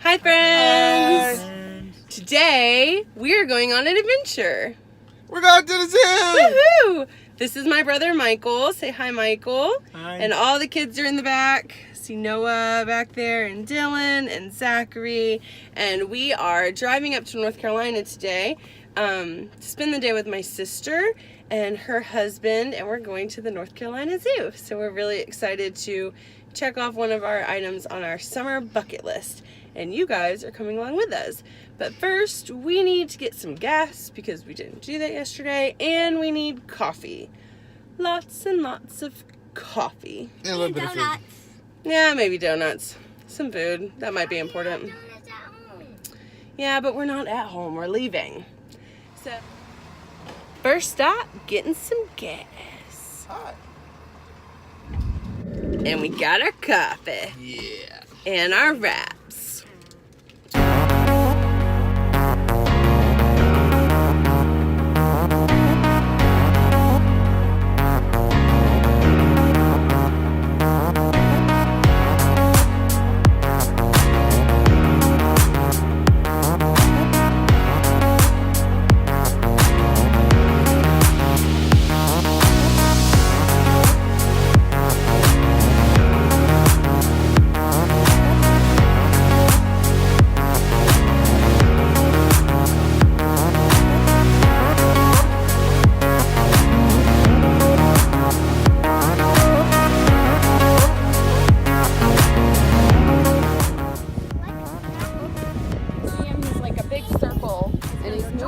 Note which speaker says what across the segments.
Speaker 1: Hi friends! Hi. Today we are going on an adventure.
Speaker 2: We're going to the zoo!
Speaker 1: Woohoo! This is my brother Michael. Say hi, Michael.
Speaker 2: Hi.
Speaker 1: And all the kids are in the back. See Noah back there and Dylan and Zachary. And we are driving up to North Carolina today to spend the day with my sister and her husband, and we're going to the North Carolina Zoo. So we're really excited to check off one of our items on our summer bucket list. And you guys are coming along with us. But first, we need to get some gas because we didn't do that yesterday, and we need coffee. Lots and lots of coffee.
Speaker 2: And a little bit of food.
Speaker 1: Yeah, maybe donuts. Some food. That might be important. Yeah, but we're not at home. We're leaving. So, first stop, getting some gas.
Speaker 2: Hot.
Speaker 1: And we got our coffee.
Speaker 2: Yeah.
Speaker 1: And our wraps.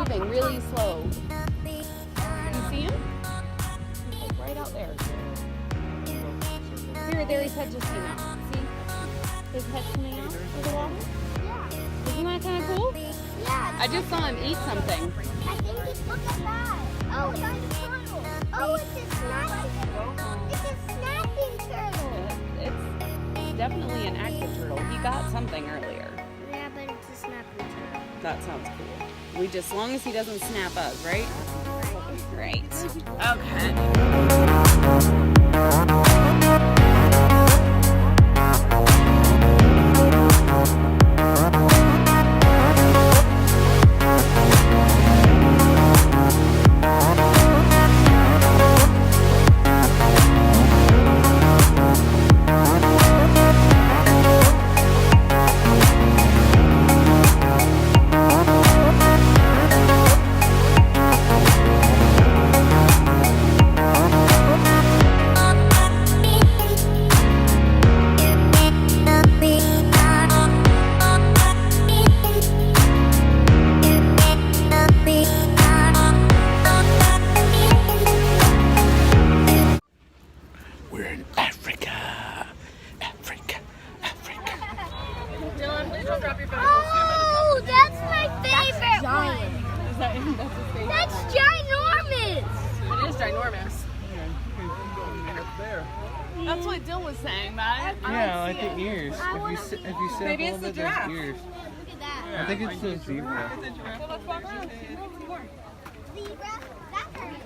Speaker 1: Really slow. You see him? He's like right out there. There his head just came out. See? His head coming out of the water? Yeah. Isn't that kind of cool?
Speaker 3: Yeah.
Speaker 1: I just saw him eat something.
Speaker 3: I think he's look at that. Oh, it's a turtle. Oh, it's a snapping turtle. It's a snapping turtle.
Speaker 1: It's definitely an active turtle. He got something earlier.
Speaker 3: Yeah, but it's a snapping turtle.
Speaker 1: That sounds cool. As long as he doesn't snap us, right? Right.
Speaker 2: We're in Africa. Africa.
Speaker 1: Dylan, please don't drop your phone.
Speaker 3: Oh, that's my favorite one.
Speaker 1: That's his favorite.
Speaker 3: That's ginormous.
Speaker 1: It is ginormous. That's what Dylan was saying, man.
Speaker 2: Yeah, like the ears. If you sit
Speaker 1: Maybe
Speaker 2: a
Speaker 1: it's
Speaker 2: little
Speaker 1: the
Speaker 2: bit,
Speaker 1: giraffe.
Speaker 2: there's ears.
Speaker 3: Look at that.
Speaker 2: I think it's the zebra.
Speaker 1: So let's walk around.
Speaker 3: Zebra, Zachary.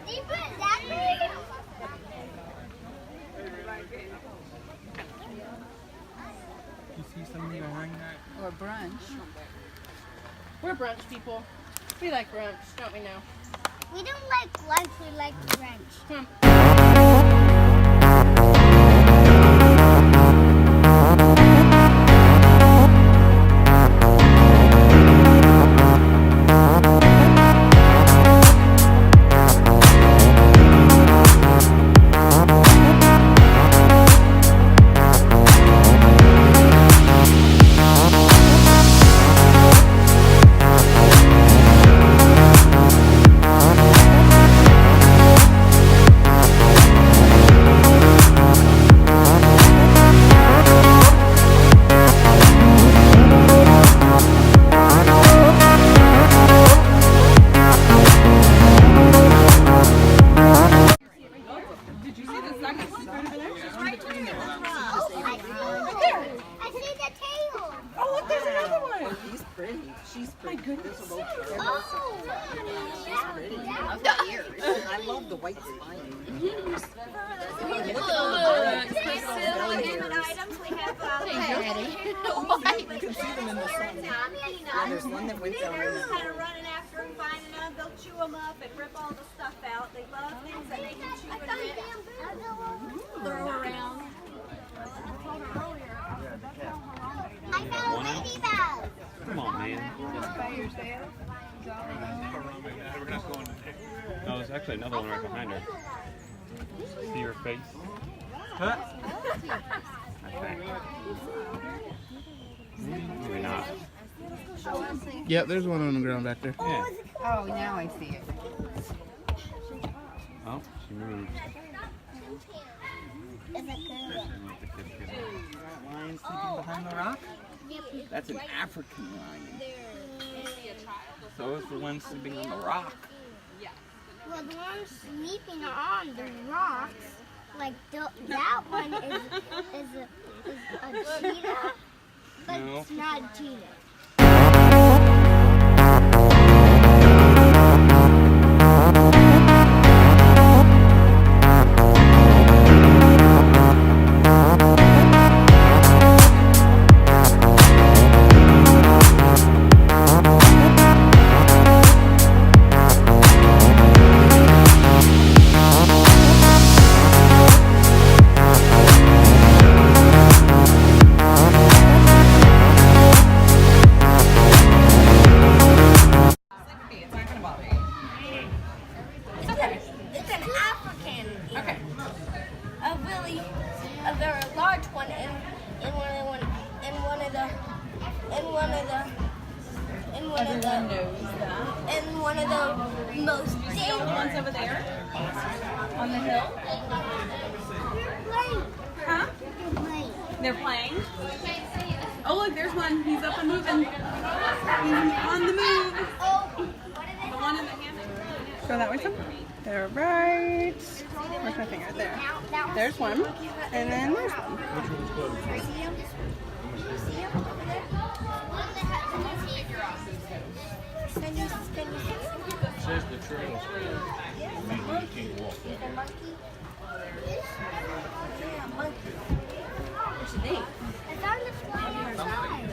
Speaker 3: Zebra, Zachary.
Speaker 2: You see something behind that?
Speaker 1: Or brunch. We're brunch people. We like brunch, don't we now?
Speaker 3: We don't like lunch, we like brunch.
Speaker 1: Come on.
Speaker 4: She's pretty.
Speaker 1: My goodness.
Speaker 3: Oh!
Speaker 4: She's pretty. I've got ears. I love the white spine.
Speaker 3: Items we have.
Speaker 4: already.
Speaker 2: You can see them in the sun.
Speaker 4: Yeah, there's one that went down in the
Speaker 5: Kind of running after them, finding them. They'll chew them up and rip all the stuff out. They love things that they can chew and rip, throw around.
Speaker 3: I found a ladybug.
Speaker 6: Come on, man. No, there's actually another one right behind her. See her face?
Speaker 2: Huh?
Speaker 6: Okay. Maybe not.
Speaker 7: Yep, there's one on the ground back there.
Speaker 6: Yeah.
Speaker 4: Oh, now I see it.
Speaker 6: Oh, she moved.
Speaker 2: Lion sleeping behind the rock? That's an African lion. So is the one sleeping on the rock.
Speaker 3: Well, the one sleeping on the rocks, like that one is a cheetah, but
Speaker 2: No.
Speaker 3: it's not a cheetah.
Speaker 5: It's an African. Okay. A very large one, and one of the most dangerous ones over there on the hill. Huh? They're playing. Oh look, there's one. He's up and moving. He's on the move. The one in the hand.
Speaker 1: Go that way, son. They're right. Where's my finger? There. There's one. And then there's one.
Speaker 2: Says the trail. Maybe you can't walk.
Speaker 5: What you think?
Speaker 3: It's on the floor outside.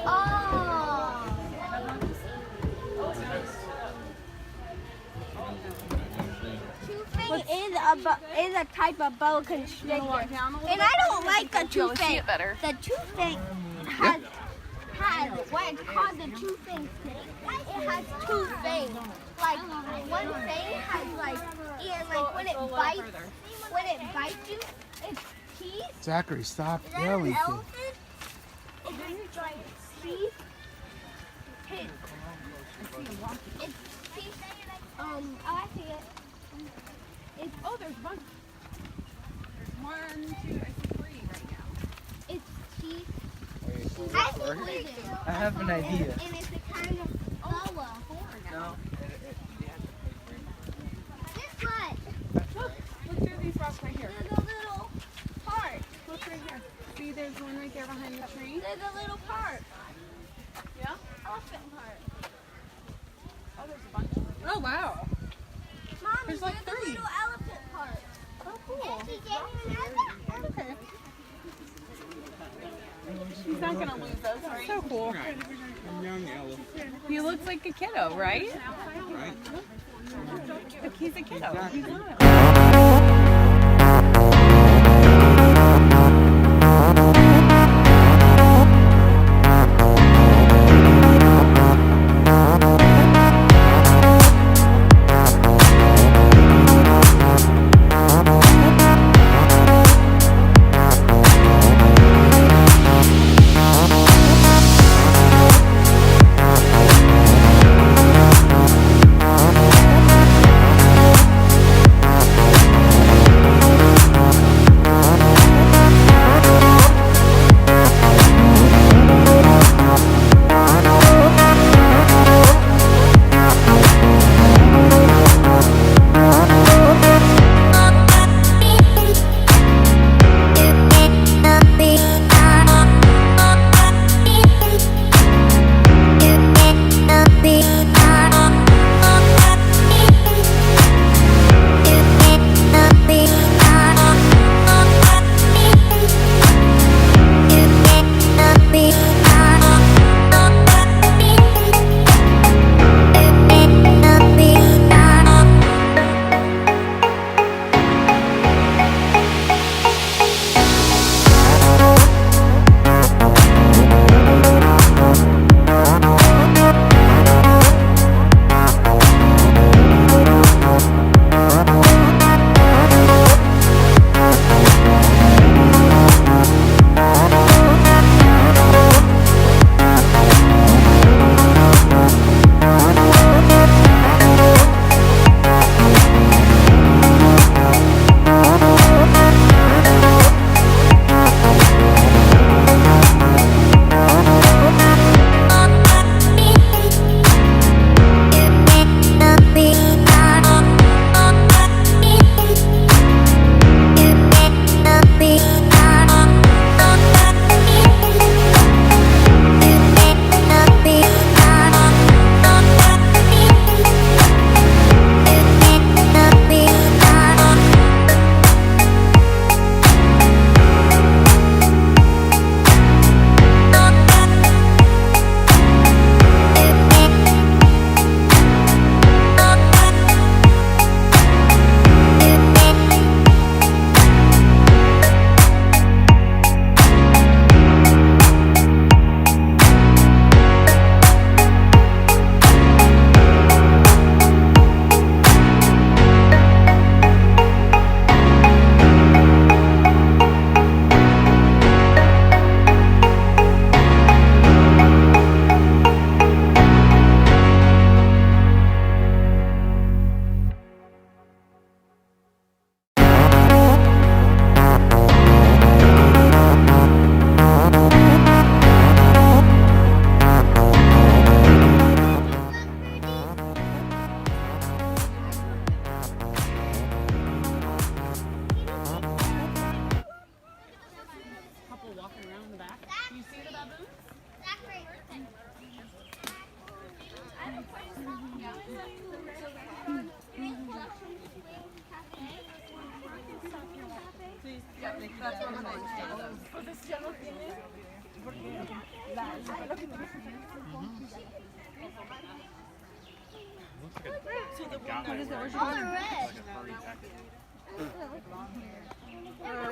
Speaker 3: Oh.
Speaker 5: Is a type of boa constrictor, and I don't like the two thing. The two thing has what it's called the two thing snake. It has two things. Like one thing has when it bites you, its teeth.
Speaker 7: Zachary, stop
Speaker 5: Is that
Speaker 7: yelling.
Speaker 5: an
Speaker 7: kid.
Speaker 5: elephant? It's like teeth. It's teeth. Oh, I see it.
Speaker 8: Oh, there's one. There's 1, 2, I see 3 right now.
Speaker 5: It's teeth. I think we do.
Speaker 2: I have an idea.
Speaker 5: And it's a kind of boa.
Speaker 2: No.
Speaker 5: This one.
Speaker 8: Look through these rocks right here.
Speaker 5: There's a little part.
Speaker 8: Look right here. See, there's one right there behind the tree.
Speaker 5: There's a little part.
Speaker 8: Yeah?
Speaker 5: Elephant part.
Speaker 8: Oh, there's a bunch. Oh, wow.
Speaker 5: Mommy,
Speaker 8: There's like
Speaker 5: there's a
Speaker 8: 3.
Speaker 5: little elephant part.
Speaker 8: Oh, cool.
Speaker 3: She didn't have that.
Speaker 8: Okay. He's not going to lose those, right? So cool.
Speaker 2: A young elephant,
Speaker 8: He looks like a kiddo, right?
Speaker 2: right?
Speaker 8: Look, he's a kiddo. He's not.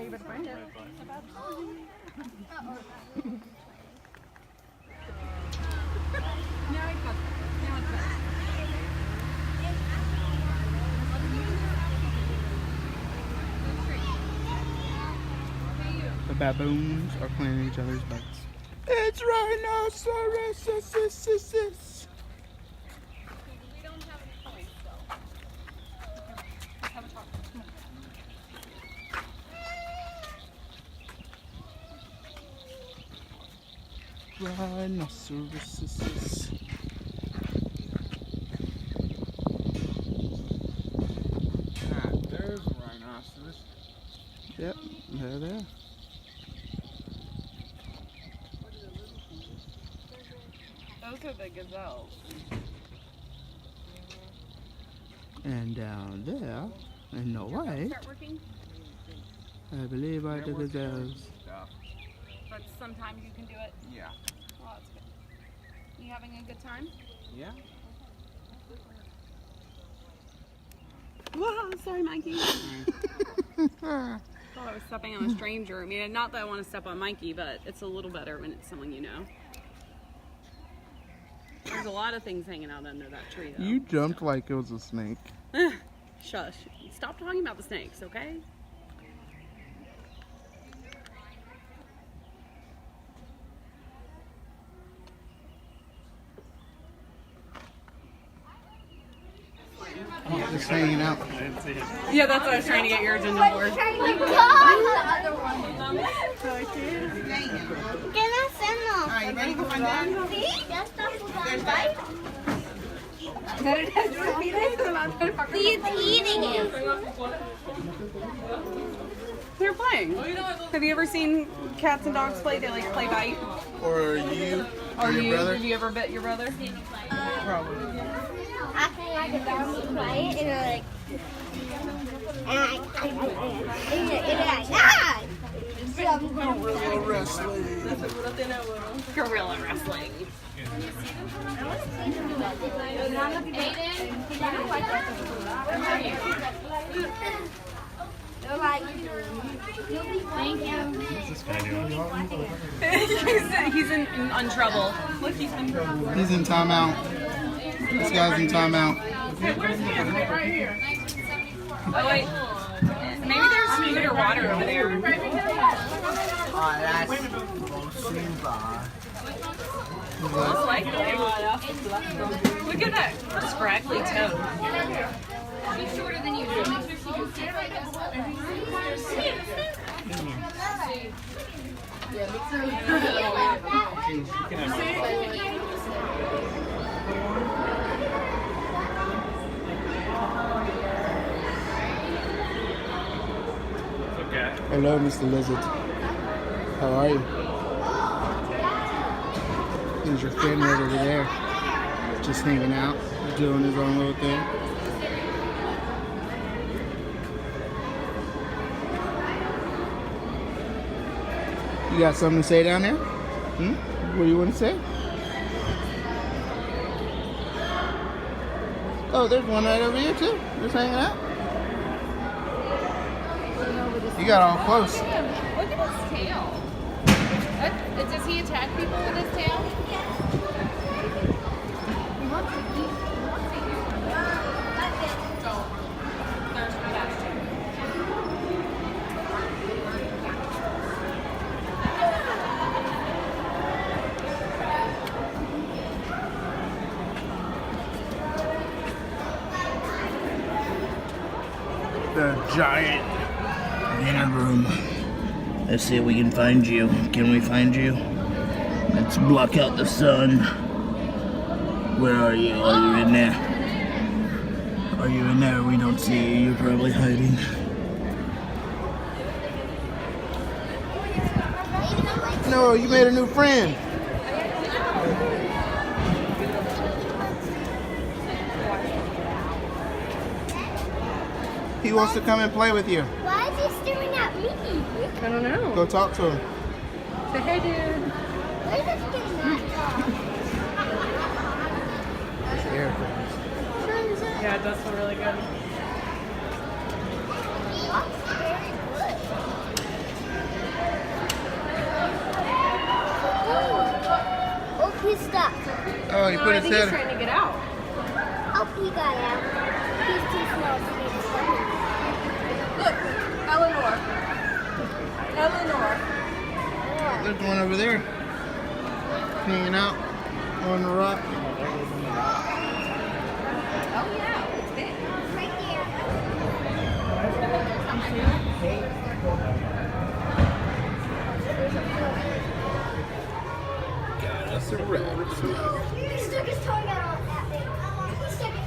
Speaker 1: You better find it.
Speaker 7: The baboons are playing each other's butts. It's rhinoceros. Rhinoceros.
Speaker 2: Ah, there's a rhinoceros.
Speaker 7: Yep, there they are.
Speaker 8: Those are the gazelles.
Speaker 7: And down there, in the white,
Speaker 8: Start working,
Speaker 7: I believe are the gazelles.
Speaker 2: Stuff.
Speaker 8: but sometimes you can do it.
Speaker 2: Yeah.
Speaker 8: Well, that's good. You having a good time?
Speaker 2: Yeah.
Speaker 8: Whoa, sorry, Mikey. Thought I was stepping on a stranger. I mean, not that I want to step on Mikey, but it's a little better when it's someone you know. There's a lot of things hanging out under that tree, though.
Speaker 7: You jumped like it was a snake.
Speaker 8: Shush. Stop talking about the snakes, okay?
Speaker 7: Just hanging out.
Speaker 8: Yeah, that's what I was trying to get your agenda for.
Speaker 5: Can I send them?
Speaker 4: Alright, you ready to go find that?
Speaker 5: Yes, that's
Speaker 4: There's
Speaker 5: right. He's eating it.
Speaker 8: They're playing. Have you ever seen cats and dogs play? They like play bite.
Speaker 7: Or you?
Speaker 8: Or
Speaker 7: your
Speaker 8: you?
Speaker 7: brother?
Speaker 8: Have you ever bit your brother?
Speaker 7: Probably.
Speaker 5: Acting like a dog would play, and they're like,
Speaker 7: Gorilla wrestling.
Speaker 8: Gorilla wrestling.
Speaker 5: they're like, thank you.
Speaker 6: What's this guy doing?
Speaker 8: he's in trouble. Look, he's in trouble.
Speaker 7: He's in timeout. This guy's in timeout.
Speaker 8: Oh wait, maybe there's food or water over there.
Speaker 4: Oh, that's
Speaker 8: Most likely. Look at that scraggly toe. She's shorter than you. Make sure she can sit right
Speaker 6: Okay.
Speaker 7: Hello, Mr. Lizard. How are you? There's your friend right over there. Just hanging out, doing his own little thing. You got something to say down there? What do you want to say? Oh, there's one right over here too. Just hanging out. You got all close.
Speaker 8: Look at his tail. Does he attack people with his tail?
Speaker 7: The giant dinner room. Let's see if we can find you. Can we find you? Let's block out the sun. Where are you? Are you in there? Are you in there? We don't see you. You're probably hiding. No, you made a new friend.
Speaker 9: He wants to come and play with you.
Speaker 3: Why is he staring at me?
Speaker 1: I don't know.
Speaker 9: Go talk to him.
Speaker 1: Say hey, dude.
Speaker 3: Where is this getting that
Speaker 1: Yeah, it does feel really good.
Speaker 3: Oh, he's stuck.
Speaker 9: Oh, he put his
Speaker 1: He's
Speaker 9: head.
Speaker 1: trying to get out.
Speaker 3: Oh, he got out. He's too small to get stuck.
Speaker 1: Look, Eleanor.
Speaker 9: There's one over there. Hanging out on the rock.
Speaker 3: Right there.
Speaker 9: That's a rabbit.
Speaker 3: He stuck his tongue out at me. He stuck it.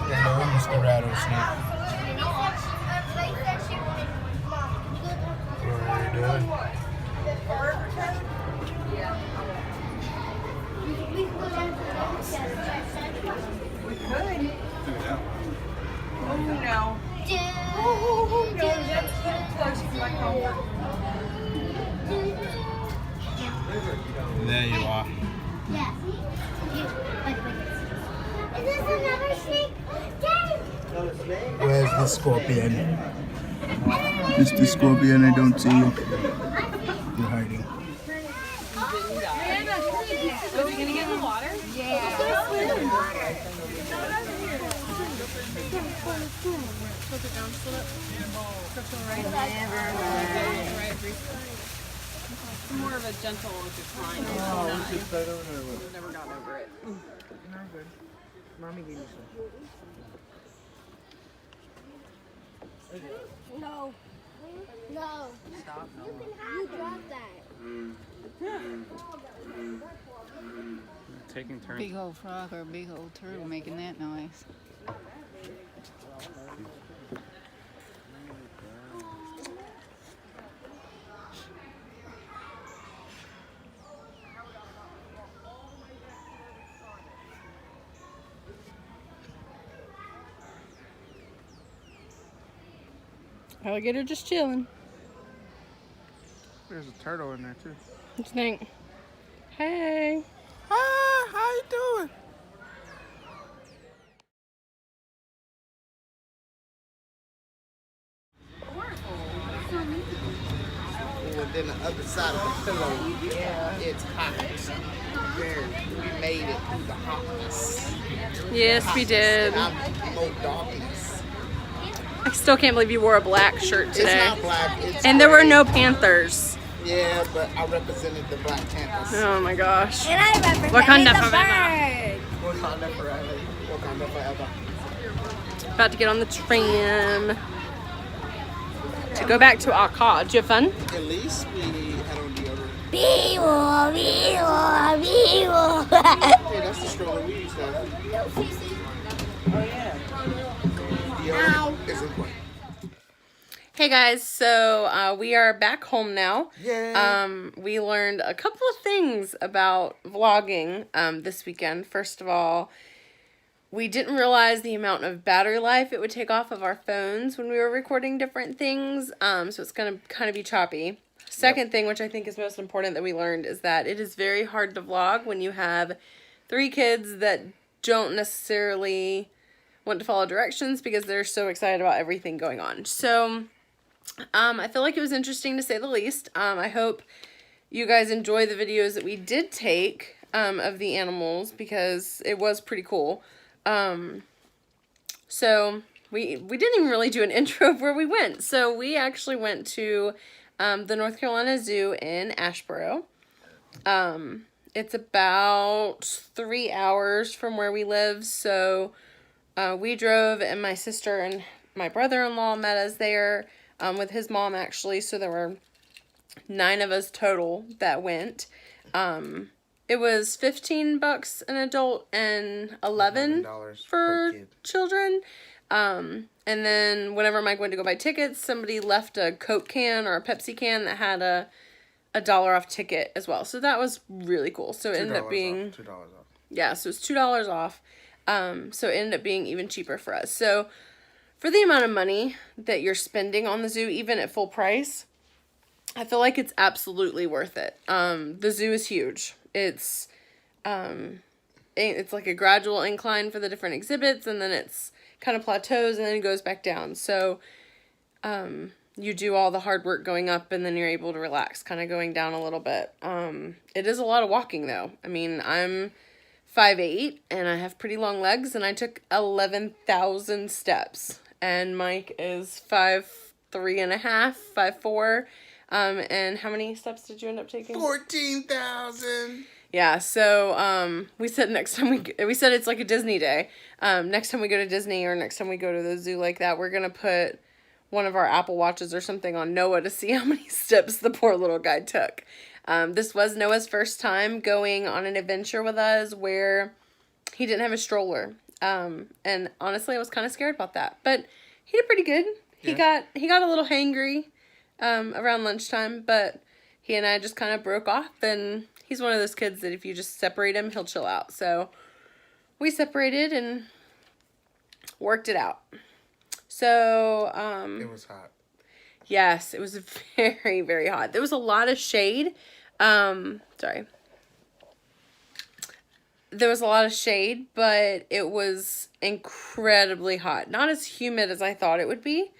Speaker 9: Yeah, Mr. Rattlesnake. What are you doing?
Speaker 3: We can go down to the road together.
Speaker 1: We could. Oh, no.
Speaker 3: Oh,
Speaker 1: No, that's so close to my comfort.
Speaker 9: There you are.
Speaker 3: Yeah. Is this another snake? Dad!
Speaker 9: Where's the scorpion? Mr. Scorpion, I don't see you. You're hiding.
Speaker 8: Are we gonna get in the water? It's more of a gentle decline. I've never gotten over it.
Speaker 9: Mommy gave you some.
Speaker 3: No. No. Stop. You dropped that.
Speaker 6: Taking turns.
Speaker 4: Big old frog or a big old turtle making that noise.
Speaker 1: Alligator just chilling.
Speaker 9: There's a turtle in there too.
Speaker 1: What you think? Hey.
Speaker 9: Hi, how you doing?
Speaker 10: And then the other side of the pillow, it's hot. We made it through the hotness.
Speaker 1: Yes, we did.
Speaker 10: I'm more darkness.
Speaker 1: I still can't believe you wore a black shirt today.
Speaker 10: It's not black, it's
Speaker 1: And there were
Speaker 10: gray.
Speaker 1: no Panthers.
Speaker 10: Yeah, but I represented the Black Panthers.
Speaker 1: Oh my gosh.
Speaker 3: And I represented
Speaker 1: Wakanda
Speaker 3: the
Speaker 1: forever.
Speaker 3: bird.
Speaker 10: Wakanda forever. Wakanda forever.
Speaker 1: About to get on the tram to go back to Akkad. Did you have fun?
Speaker 10: At least we had on deodorant.
Speaker 3: Be-war, be-war, be-war.
Speaker 10: Hey, that's the stroller we used to have. Deodorant is important.
Speaker 1: Hey guys, so we are back home now.
Speaker 10: Yay.
Speaker 1: We learned a couple of things about vlogging this weekend. First of all, we didn't realize the amount of battery life it would take off of our phones when we were recording different things. So it's going to kind of be choppy. Second thing, which I think is most important that we learned, is that it is very hard to vlog when you have 3 kids that don't necessarily want to follow directions because they're so excited about everything going on. So I feel like it was interesting to say the least. I hope you guys enjoy the videos that we did take of the animals because it was pretty cool. So we didn't even really do an intro of where we went. So we actually went to the North Carolina Zoo in Asheboro. It's about 3 hours from where we live. So we drove and my sister and my brother-in-law met us there with his mom actually. So there were 9 of us total that went. It was $15 an adult and $11 for children. And then whenever Mike went to go buy tickets, somebody left a Coke can or a Pepsi can that had a $1 off ticket as well. So that was really cool. So it ended up being
Speaker 9: $2 off.
Speaker 1: Yeah, so it's $2 off. So it ended up being even cheaper for us. So for the amount of money that you're spending on the zoo, even at full price, I feel like it's absolutely worth it. The zoo is huge. It's like a gradual incline for the different exhibits, and then it's kind of plateaus, and then it goes back down. So you do all the hard work going up, and then you're able to relax, kind of going down a little bit. It is a lot of walking, though. I mean, I'm 5'8", and I have pretty long legs, and I took 11,000 steps. And Mike is 5'3.5", 5'4". And how many steps did you end up taking?
Speaker 10: 14,000.
Speaker 1: Yeah, so we said next time we said it's like a Disney day. Next time we go to Disney or next time we go to the zoo like that, we're going to put one of our Apple Watches or something on Noah to see how many steps the poor little guy took. This was Noah's first time going on an adventure with us where he didn't have a stroller. And honestly, I was kind of scared about that, but he did pretty good. Yeah. He got a little hangry around lunchtime, but he and I just kind of broke off, and he's one of those kids that if you just separate him, he'll chill out. So we separated and worked it out. So
Speaker 10: it was hot.
Speaker 1: Yes, it was very, very hot. There was a lot of shade. Sorry. There was a lot of shade, but it was incredibly hot. Not as humid as I thought it would be.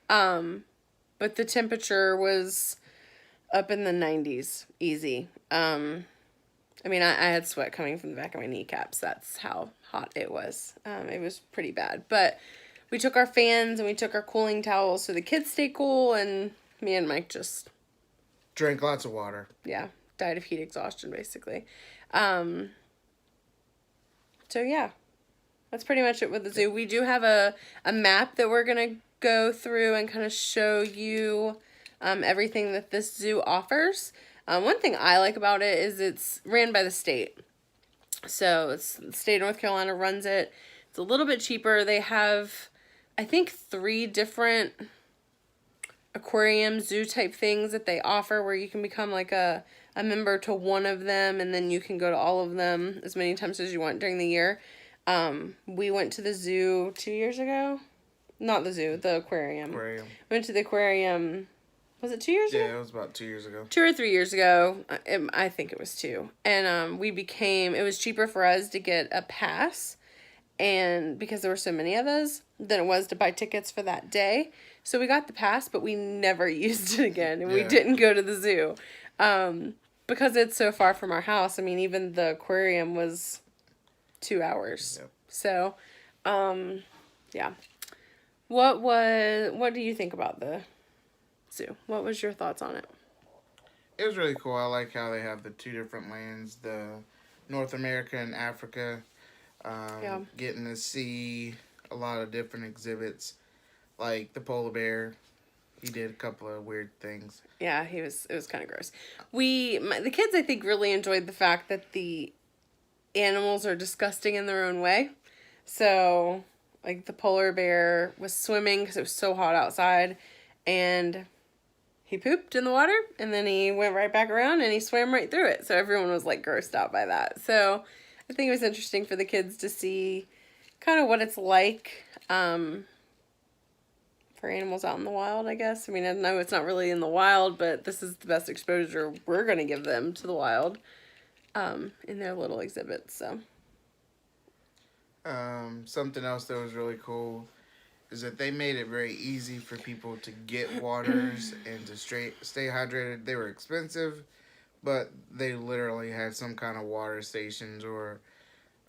Speaker 1: But the temperature was up in the 90s, easy. I mean, I had sweat coming from the back of my kneecaps. That's how hot it was. It was pretty bad. But we took our fans and we took our cooling towels so the kids stay cool, and me and Mike just
Speaker 10: drank lots of water.
Speaker 1: Yeah, died of heat exhaustion, basically. So, yeah, that's pretty much it with the zoo. We do have a map that we're going to go through and kind of show you everything that this zoo offers. One thing I like about it is it's ran by the state. So it's the state of North Carolina runs it. It's a little bit cheaper. They have, I think, 3 different aquarium zoo type things that they offer where you can become like a member to one of them, and then you can go to all of them as many times as you want during the year. We went to the zoo 2 years ago. Not the zoo, the aquarium. We went to the aquarium, was it 2 years ago?
Speaker 10: Yeah, it was about 2 years ago.
Speaker 1: 2 or 3 years ago. I think it was 2. And it was cheaper for us to get a pass, and because there were so many of us, than it was to buy tickets for that day. So we got the pass, but we never used it again, and we didn't go to the zoo. Because it's so far from our house. I mean, even the aquarium was 2 hours. Yep. So, yeah. What do you think about the zoo? What was your thoughts on it?
Speaker 10: It was really cool. I like how they have the 2 different lands, the North America and Africa. Getting to see a lot of different exhibits, like the polar bear. He did a couple of weird things. Yeah, it
Speaker 1: was kind of gross. The kids, I think, really enjoyed the fact that the animals are disgusting in their own way. So, like, the polar bear was swimming because it was so hot outside, and he pooped in the water, and then he went right back around, and he swam right through it. So everyone was, like, grossed out by that. So I think it was interesting for the kids to see kind of what it's like, for animals out in the wild, I guess. I mean, I know it's not really in the wild, but this is the best exposure we're going to give them to the wild, in their little exhibits, so.
Speaker 10: Something else that was really cool is that they made it very easy for people to get waters and to stay hydrated. They were expensive, but they literally had some kind of water stations or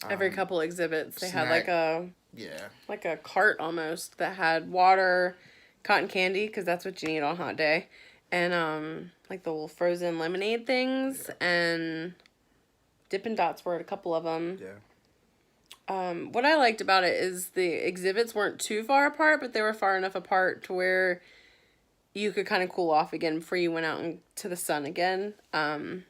Speaker 1: every couple exhibits they had like a cart almost that had water, cotton candy, because that's what you need on a hot day, and like the little frozen lemonade things, and Dippin' Dots were at a couple of them. What I liked about it is the exhibits weren't too far apart, but they were far enough apart to where you could kind of cool off again before you went out into the sun again. I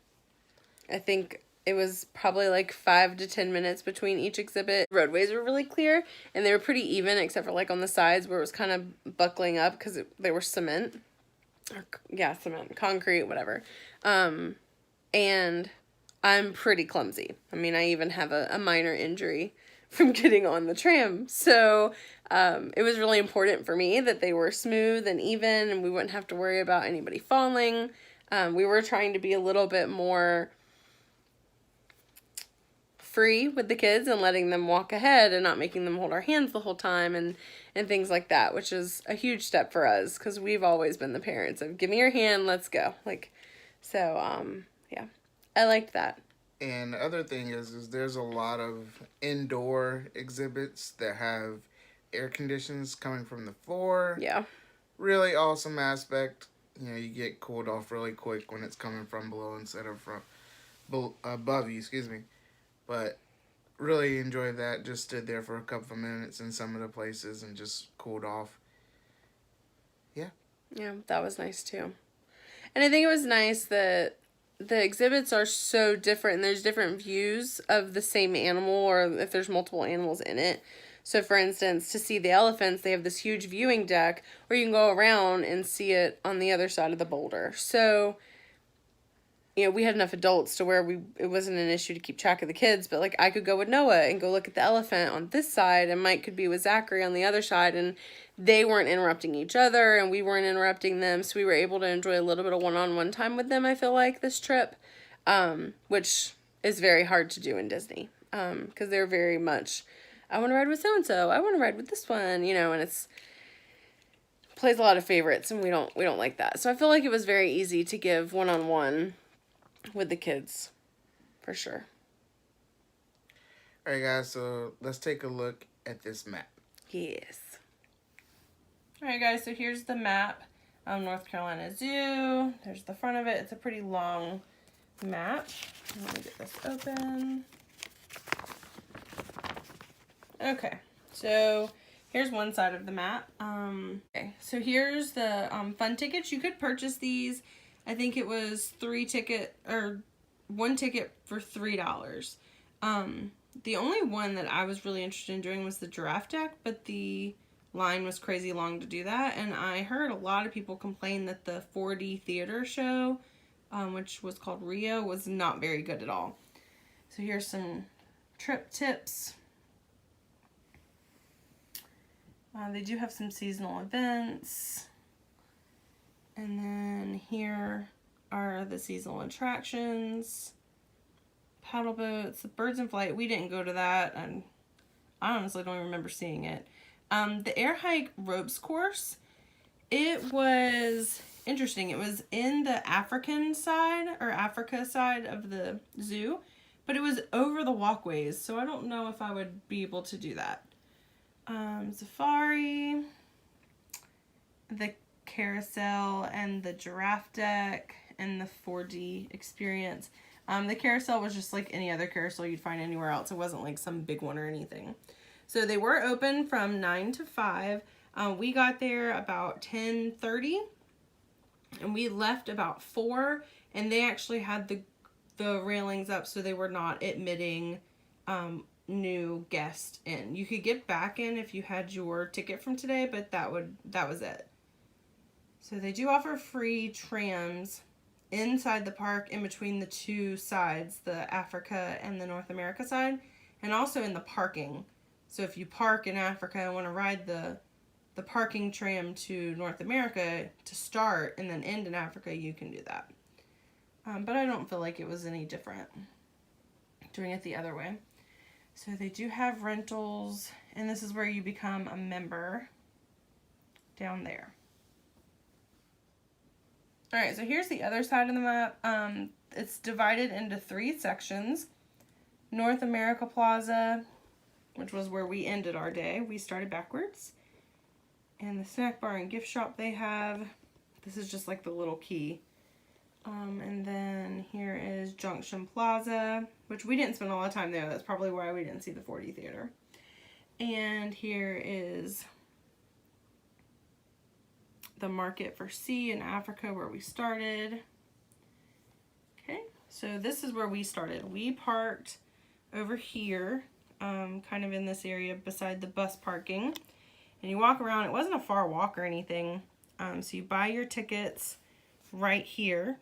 Speaker 1: think it was probably like 5 to 10 minutes between each exhibit. Roadways were really clear, and they were pretty even, except for like on the sides where it was kind of buckling up because they were cement. Cement, concrete, whatever. And I'm pretty clumsy. I mean, I even have a minor injury from getting on the tram. So it was really important for me that they were smooth and even and we wouldn't have to worry about anybody falling. We were trying to be a little bit more free with the kids and letting them walk ahead and not making them hold our hands the whole time and things like that, which is a huge step for us because we've always been the parents of give me your hand, let's go. Like, so, yeah, I liked that.
Speaker 10: And the other thing is there's a lot of indoor exhibits that have air conditions coming from the floor.
Speaker 1: Yeah.
Speaker 10: Really awesome aspect. You know, you get cooled off really quick when it's coming from below instead of from above you, excuse me. But really enjoyed that. Just stood there for a couple of minutes in some of the places and just cooled off. Yeah.
Speaker 1: Yeah, that was nice too. And I think it was nice that the exhibits are so different and there's different views of the same animal or if there's multiple animals in it. So for instance, to see the elephants, they have this huge viewing deck where you can go around and see it on the other side of the boulder. So, you know, we had enough adults to where it wasn't an issue to keep track of the kids, but like I could go with Noah and go look at the elephant on this side and Mike could be with Zachary on the other side and they weren't interrupting each other and we weren't interrupting them. So we were able to enjoy a little bit of one-on-one time with them, I feel like, this trip, which is very hard to do in Disney because they're very much, I want to ride with so-and-so, I want to ride with this one, you know, and it's plays a lot of favorites and we don't like that. So I feel like it was very easy to give one-on-one with the kids, for sure.
Speaker 10: Alright guys, so let's take a look at this map.
Speaker 1: Yes. Alright guys, so here's the map. North Carolina Zoo. There's the front of it. It's a pretty long map. Let me get this open. Okay, so here's one side of the map. Okay, so here's the fun tickets. You could purchase these. I think it was one ticket for $3. The only one that I was really interested in doing was the giraffe deck, but the line was crazy long to do that. And I heard a lot of people complain that the 4D theater show, which was called Rio, was not very good at all. So here's some trip tips. They do have some seasonal events. And then here are the seasonal attractions. Paddle boats, the birds in flight. We didn't go to that, and I honestly don't even remember seeing it. The air hike ropes course, it was interesting. It was in the African side, or Africa side of the zoo, but it was over the walkways, so I don't know if I would be able to do that. Safari, the carousel, and the giraffe deck, and the 4D experience. The carousel was just like any other carousel you'd find anywhere else. It wasn't like some big one or anything. So they were open from 9 to 5. We got there about 10:30 and we left about 4, and they actually had the railings up so they were not admitting new guests in. You could get back in if you had your ticket from today, but that was it. So they do offer free trams inside the park in between the two sides, the Africa and the North America side, and also in the parking. So if you park in Africa and want to ride the parking tram to North America to start and then end in Africa, you can do that. But I don't feel like it was any different doing it the other way. So they do have rentals, and this is where you become a member down there. Alright, so here's the other side of the map. It's divided into 3 sections. North America Plaza, which was where we ended our day. We started backwards. And the snack bar and gift shop they have. This is just like the little key. And then here is Junction Plaza, which we didn't spend a lot of time there. That's probably why we didn't see the 4D theater. And here is the market for sea in Africa where we started. Okay, so this is where we started. We parked over here, kind of in this area beside the bus parking. And you walk around. It wasn't a far walk or anything. So you buy your tickets right here.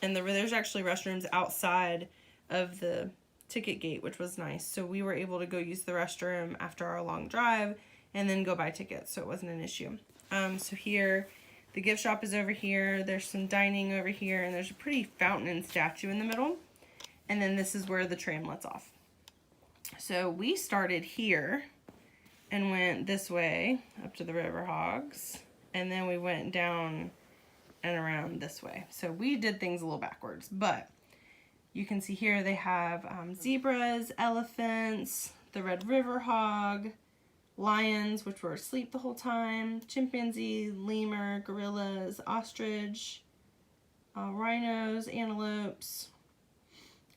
Speaker 1: And there's actually restrooms outside of the ticket gate, which was nice. So we were able to go use the restroom after our long drive and then go buy tickets, so it wasn't an issue. So here, the gift shop is over here. There's some dining over here, and there's a pretty fountain and statue in the middle. And then this is where the tram lets off. So we started here and went this way up to the river hogs, and then we went down and around this way. So we did things a little backwards, but you can see here they have zebras, elephants, the red river hog, lions, which were asleep the whole time, chimpanzee, lemur, gorillas, ostrich, rhinos, antelopes.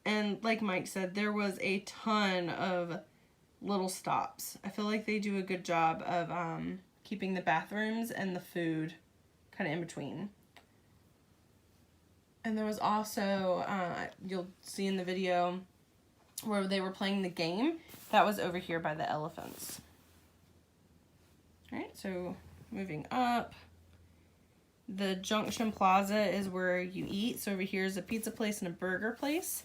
Speaker 1: And like Mike said, there was a ton of little stops. I feel like they do a good job of keeping the bathrooms and the food kind of in between. And there was also, you'll see in the video, where they were playing the game. That was over here by the elephants. Alright, so moving up. The Junction Plaza is where you eat. So over here is a pizza place and a burger place.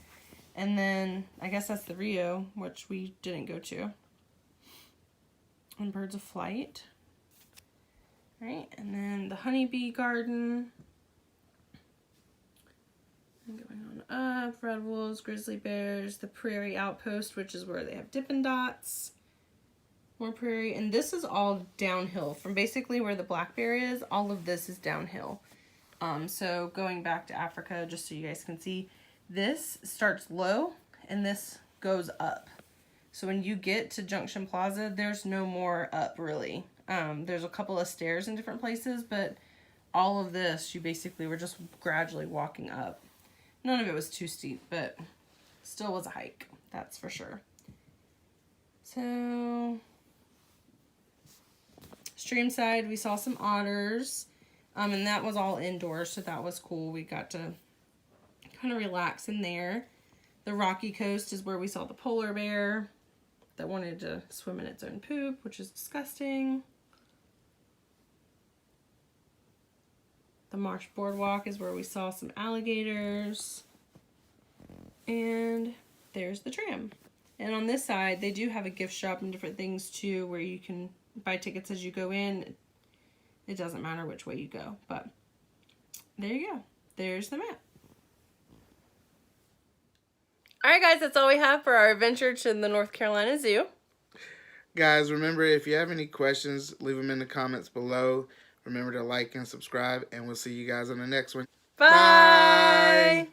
Speaker 1: And then, I guess that's the Rio, which we didn't go to. And Birds of Flight. Alright, and then the Honeybee Garden. And going on up, red wolves, grizzly bears, the Prairie Outpost, which is where they have Dippin' Dots. More prairie, and this is all downhill. From basically where the black bear is, all of this is downhill. So going back to Africa, just so you guys can see, this starts low and this goes up. So when you get to Junction Plaza, there's no more up really. There's a couple of stairs in different places, but all of this, you basically were just gradually walking up. None of it was too steep, but still was a hike, that's for sure. So, streamside, we saw some otters, and that was all indoors, so that was cool. We got to kind of relax in there. The Rocky Coast is where we saw the polar bear that wanted to swim in its own poop, which is disgusting. The Marsh Boardwalk is where we saw some alligators. And there's the tram. And on this side, they do have a gift shop and different things too, where you can buy tickets as you go in. It doesn't matter which way you go, but there you go. There's the map. Alright guys, that's all we have for our adventure to the North Carolina Zoo.
Speaker 10: Guys, remember, if you have any questions, leave them in the comments below. Remember to like and subscribe, and we'll see you guys on the next one.
Speaker 1: Bye!